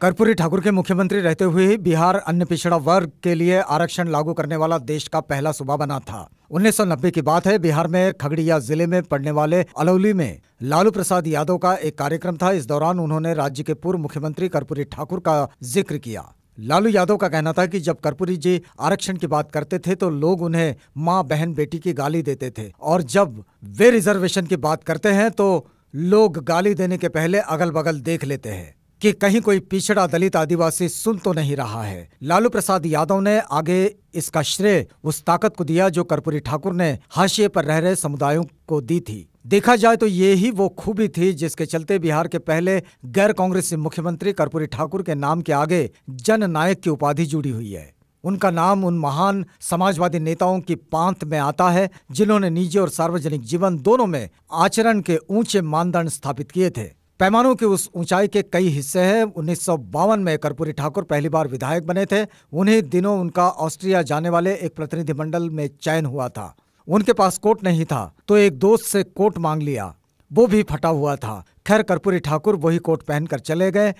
कर्पूरी ठाकुर के मुख्यमंत्री रहते हुए ही बिहार अन्य पिछड़ा वर्ग के लिए आरक्षण लागू करने वाला देश का पहला सूबा बना था। 1990 की बात है। बिहार में खगड़िया जिले में पड़ने वाले अलौली में लालू प्रसाद यादव का एक कार्यक्रम था। इस दौरान उन्होंने राज्य के पूर्व मुख्यमंत्री कर्पूरी ठाकुर का जिक्र किया। लालू यादव का कहना था कि जब कर्पूरी जी आरक्षण की बात करते थे तो लोग उन्हें माँ बहन बेटी की गाली देते थे, और जब वे रिजर्वेशन की बात करते हैं तो लोग गाली देने के पहले अगल बगल देख लेते हैं कि कहीं कोई पिछड़ा दलित आदिवासी सुन तो नहीं रहा है। लालू प्रसाद यादव ने आगे इसका श्रेय उस ताकत को दिया जो कर्पूरी ठाकुर ने हाशिए पर रह रहे समुदायों को दी थी। देखा जाए तो ये ही वो खूबी थी जिसके चलते बिहार के पहले गैर कांग्रेसी मुख्यमंत्री कर्पूरी ठाकुर के नाम के आगे जन नायक की उपाधि जुड़ी हुई है। उनका नाम उन महान समाजवादी नेताओं की पांत में आता है जिन्होंने निजी और सार्वजनिक जीवन दोनों में आचरण के ऊंचे मानदंड स्थापित किए थे। पैमानों की उस ऊंचाई के कई हिस्से हैं। 1952 में कर्पूरी ठाकुर पहली बार विधायक बने थे। उन्हीं दिनों उनका ऑस्ट्रिया जाने वाले एक प्रतिनिधिमंडल में चयन हुआ था। उनके पास कोट नहीं था तो एक दोस्त से कोट मांग लिया, वो भी फटा हुआ था। खैर कर्पूरी ठाकुर वही कोट पहनकर चले गए।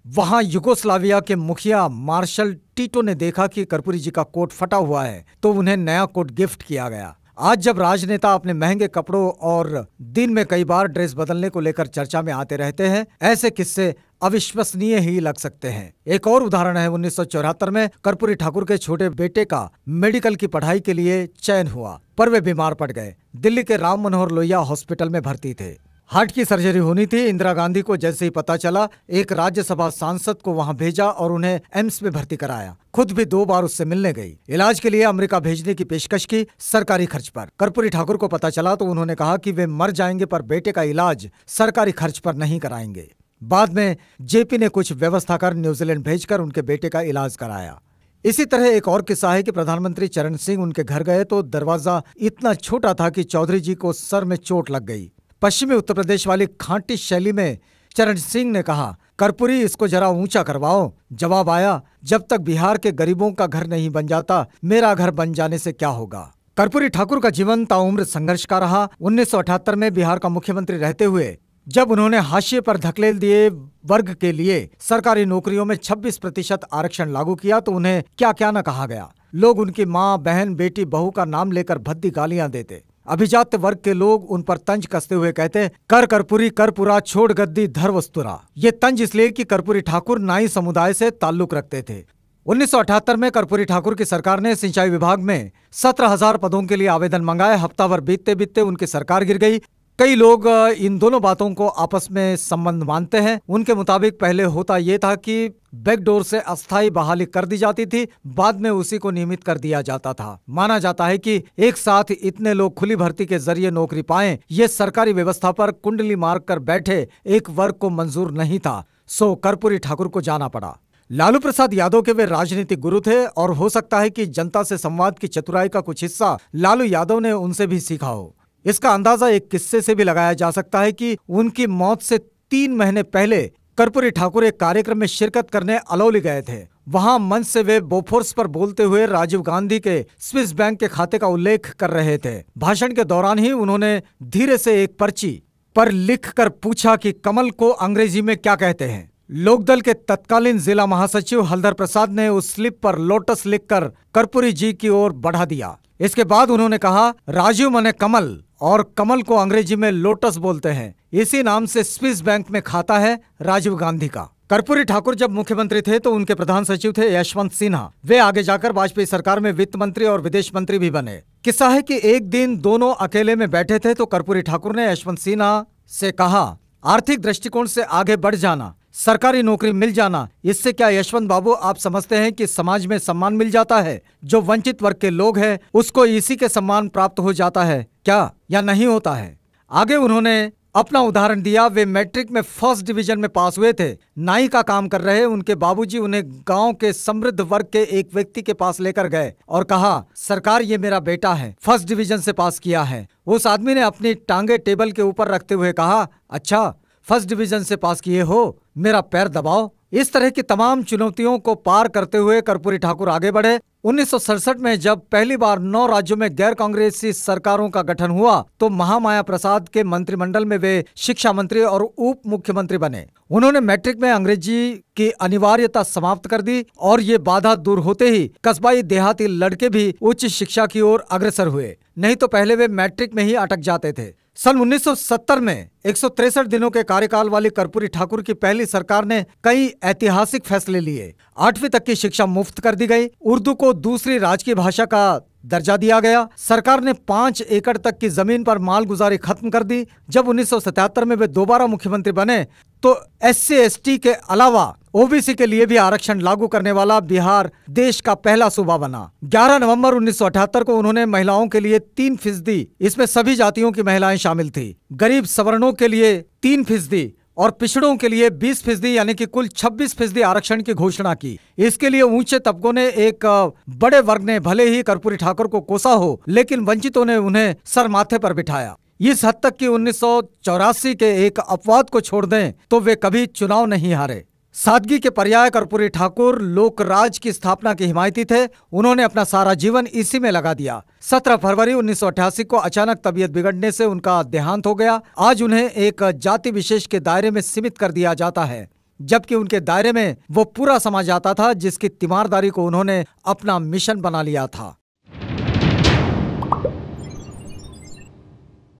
वहां युगोस्लाविया के मुखिया मार्शल टीटो ने देखा कि कर्पूरी जी का कोट फटा हुआ है तो उन्हें नया कोट गिफ्ट किया गया। आज जब राजनेता अपने महंगे कपड़ों और दिन में कई बार ड्रेस बदलने को लेकर चर्चा में आते रहते हैं, ऐसे किस्से अविश्वसनीय ही लग सकते हैं। एक और उदाहरण है 1974 में कर्पूरी ठाकुर के छोटे बेटे का मेडिकल की पढ़ाई के लिए चयन हुआ, पर वे बीमार पड़ गए। दिल्ली के राम मनोहर लोहिया हॉस्पिटल में भर्ती थे। हार्ट की सर्जरी होनी थी। इंदिरा गांधी को जैसे ही पता चला एक राज्यसभा सांसद को वहां भेजा और उन्हें एम्स में भर्ती कराया। खुद भी 2 बार उससे मिलने गई। इलाज के लिए अमेरिका भेजने की पेशकश की सरकारी खर्च पर। कर्पूरी ठाकुर को पता चला तो उन्होंने कहा कि वे मर जाएंगे पर बेटे का इलाज सरकारी खर्च पर नहीं कराएंगे। बाद में जेपी ने कुछ व्यवस्था कर न्यूजीलैंड भेजकर उनके बेटे का इलाज कराया। इसी तरह एक और किस्सा है कि प्रधानमंत्री चरण सिंह उनके घर गए तो दरवाजा इतना छोटा था कि चौधरी जी को सर में चोट लग गई। पश्चिमी उत्तर प्रदेश वाली खांटी शैली में चरण सिंह ने कहा, कर्पूरी इसको जरा ऊंचा करवाओ। जवाब आया, जब तक बिहार के गरीबों का घर नहीं बन जाता मेरा घर बन जाने से क्या होगा। कर्पूरी ठाकुर का जीवन ताउम्र संघर्ष का रहा। 1978 में बिहार का मुख्यमंत्री रहते हुए जब उन्होंने हाशिए पर धकेल दिए वर्ग के लिए सरकारी नौकरियों में 26% आरक्षण लागू किया तो उन्हें क्या क्या न कहा गया। लोग उनकी माँ बहन बेटी बहू का नाम लेकर भद्दी गालियां देते। अभिजात वर्ग के लोग उन पर तंज कसते हुए कहते, कर कर्पूरी कर पूरा छोड़ गद्दी धर वस्तुरा। ये तंज इसलिए कि कर्पूरी ठाकुर नाई समुदाय से ताल्लुक रखते थे। 1978 में कर्पूरी ठाकुर की सरकार ने सिंचाई विभाग में 17,000 पदों के लिए आवेदन मंगाए। हफ्ता भर बीतते बीतते उनकी सरकार गिर गई। कई लोग इन दोनों बातों को आपस में संबंध मानते हैं। उनके मुताबिक पहले होता यह था कि बैकडोर से अस्थायी बहाली कर दी जाती थी, बाद में उसी को नियमित कर दिया जाता था। माना जाता है कि एक साथ इतने लोग खुली भर्ती के जरिए नौकरी पाएं, ये सरकारी व्यवस्था पर कुंडली मार कर बैठे एक वर्ग को मंजूर नहीं था। सो कर्पूरी ठाकुर को जाना पड़ा। लालू प्रसाद यादव के वे राजनीतिक गुरु थे और हो सकता है कि जनता से संवाद की चतुराई का कुछ हिस्सा लालू यादव ने उनसे भी सीखा हो। इसका अंदाजा एक किस्से से भी लगाया जा सकता है कि उनकी मौत से 3 महीने पहले कर्पूरी ठाकुर एक कार्यक्रम में शिरकत करने अलौली गए थे। वहां मंच से वे बोफोर्स पर बोलते हुए राजीव गांधी के स्विस बैंक के खाते का उल्लेख कर रहे थे। भाषण के दौरान ही उन्होंने धीरे से एक पर्ची पर लिखकर पूछा कि कमल को अंग्रेजी में क्या कहते हैं। लोकदल के तत्कालीन जिला महासचिव हलधर प्रसाद ने उस स्लिप पर लोटस लिखकर कर्पूरी जी की ओर बढ़ा दिया। इसके बाद उन्होंने कहा, राजीव मने कमल और कमल को अंग्रेजी में लोटस बोलते हैं। इसी नाम से स्विस बैंक में खाता है राजीव गांधी का। कर्पूरी ठाकुर जब मुख्यमंत्री थे तो उनके प्रधान सचिव थे यशवंत सिन्हा। वे आगे जाकर वाजपेयी सरकार में वित्त मंत्री और विदेश मंत्री भी बने। किस्सा है कि एक दिन दोनों अकेले में बैठे थे तो कर्पूरी ठाकुर ने यशवंत सिन्हा से कहा, आर्थिक दृष्टिकोण से आगे बढ़ जाना, सरकारी नौकरी मिल जाना, इससे क्या यशवंत बाबू आप समझते हैं कि समाज में सम्मान मिल जाता है? जो वंचित वर्ग के लोग हैं उसको इसी के सम्मान प्राप्त हो जाता है क्या, या नहीं होता है? आगे उन्होंने अपना उदाहरण दिया। वे मैट्रिक में फर्स्ट डिवीजन में पास हुए थे। नाई का काम कर रहे उनके बाबूजी उन्हें गांव के समृद्ध वर्ग के एक व्यक्ति के पास लेकर गए और कहा, सरकार ये मेरा बेटा है, फर्स्ट डिवीजन से पास किया है। उस आदमी ने अपनी टांगे टेबल के ऊपर रखते हुए कहा, अच्छा फर्स्ट डिवीजन से पास किए हो, मेरा पैर दबाओ। इस तरह की तमाम चुनौतियों को पार करते हुए कर्पूरी ठाकुर आगे बढ़े। 1967 में जब पहली बार 9 राज्यों में गैर कांग्रेसी सरकारों का गठन हुआ तो महामाया प्रसाद के मंत्रिमंडल में वे शिक्षा मंत्री और उप मुख्यमंत्री बने। उन्होंने मैट्रिक में अंग्रेजी की अनिवार्यता समाप्त कर दी और ये बाधा दूर होते ही कस्बाई देहाती लड़के भी उच्च शिक्षा की ओर अग्रसर हुए, नहीं तो पहले वे मैट्रिक में ही अटक जाते थे। सन 1970 में 163 दिनों के कार्यकाल वाली कर्पूरी ठाकुर की पहली सरकार ने कई ऐतिहासिक फैसले लिए। 8वीं तक की शिक्षा मुफ्त कर दी गई, उर्दू को दूसरी राजकीय भाषा का दर्जा दिया गया, सरकार ने 5 एकड़ तक की जमीन पर मालगुजारी खत्म कर दी। जब 1977 में वे दोबारा मुख्यमंत्री बने तो SC ST के अलावा OBC के लिए भी आरक्षण लागू करने वाला बिहार देश का पहला सूबा बना। 11 नवंबर 1978 को उन्होंने महिलाओं के लिए 3%, इसमें सभी जातियों की महिलाएं शामिल थी, गरीब सवर्णों के लिए 3% और पिछड़ों के लिए 20% यानी कि कुल 26% आरक्षण की घोषणा की। इसके लिए ऊंचे तबकों ने, एक बड़े वर्ग ने भले ही कर्पूरी ठाकुर को कोसा हो, लेकिन वंचितों ने उन्हें सर माथे पर बिठाया। इस हद तक कि 1984 के एक अपवाद को छोड़ दें तो वे कभी चुनाव नहीं हारे। सादगी के पर्याय कर्पूरी ठाकुर लोकराज की स्थापना के हिमायती थे। उन्होंने अपना सारा जीवन इसी में लगा दिया। 17 फरवरी 1988 को अचानक तबीयत बिगड़ने से उनका देहांत हो गया। आज उन्हें एक जाति विशेष के दायरे में सीमित कर दिया जाता है, जबकि उनके दायरे में वो पूरा समाज आता था जिसकी तीमारदारी को उन्होंने अपना मिशन बना लिया था।